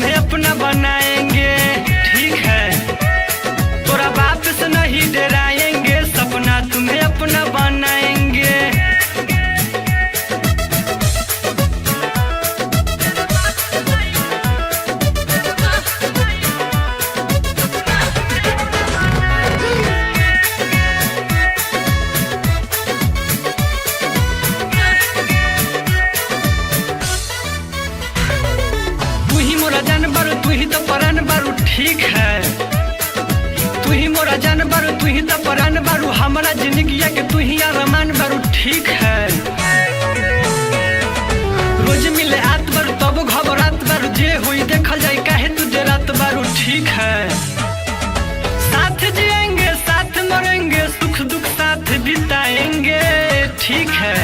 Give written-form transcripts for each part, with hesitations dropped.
तुम्हें अपना बनाएंगे, ठीक है। तोरा बाप से नहीं डराएंगे, सपना तुम्हें अपना बनाएंगे। तू ही मोरा जान बारू, तू ही तो परान बारू, ठीक है। तू ही मोरा जान बारू, तू ही तो परान बारू, हमारा जिंदगी के तू ही अरमान बारू, ठीक है। रोज मिले आत बारू तब घबरात बारू, जे हुई देखल जाए काहे तू रात बारू, ठीक है। साथ जिएंगे साथ मरेंगे, सुख दुख साथ बिताएंगे, ठीक है।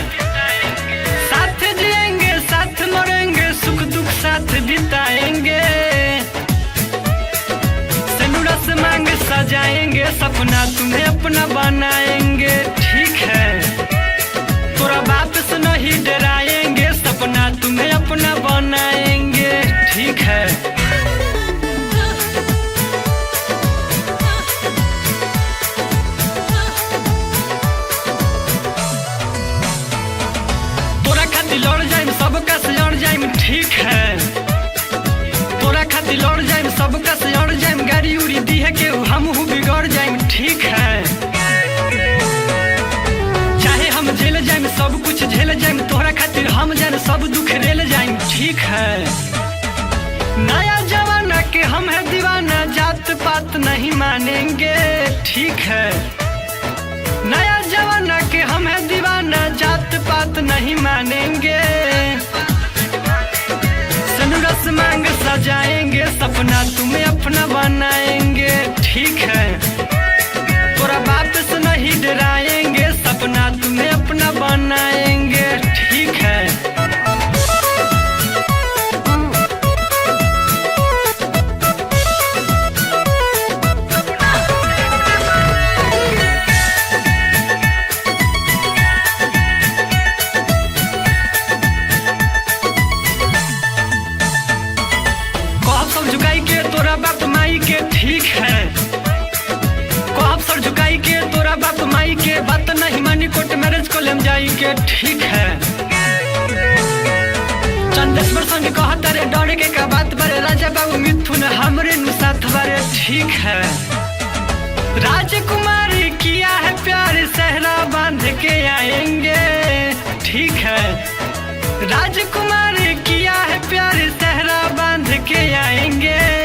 साथ जिएंगे साथ मरेंगे, सुख दुख साथ बिताएंगे। सिनुरा से मांग सजाएंगे, सपना तुम्हें अपना बनाएंगे, ठीक है। तोरा बाप से नहीं डराएंगे, सपना तुम्हें अपना बनाएंगे, ठीक है। तोरा खातिर लड़ जाइम सबका से लड़ जाइम, ठीक है। तोरा खातिर लड़ जाइम सबका से लड़ जाइम, गाड़ी उड़ी दी है के हमहू बिगड़ जाइम, ठीक है। चाहे हम जेल जाइम सब कुछ झेल जाइम, तोहरा खातिर हम जान सब दुख रेल जाइम, ठीक है। नया जमाना के हम है दीवाना, जात पात नहीं मानेंगे, ठीक है। नया जमाना के हम है दीवाना, जात पात नहीं मानेंगे। सनुरस मांग सजाएंगे, सपना तुम्हें अपना बनाएंगे, ठीक है। तोरा बाप से नहीं डराएंगे, सपना तुम्हें अपना बनाएंगे, ठीक है। सब झुकाई के तोरा बाप माई के, ठीक है। कहब सर झुकाई के तोरा बाप माई के, बात नहीं मानी कोर्ट मैरिज को लेम जाई के, ठीक है। चंदेश्वर संग कहत रे डर के का बात बारे, राजा बाबू मिथुन हमरे नु साथ बारे, ठीक है। राजकुमारी किया है प्यार, सहरा बांध के आएंगे, ठीक है। राजकुमारी किया है प्यार, सहरा बांध के आएंगे।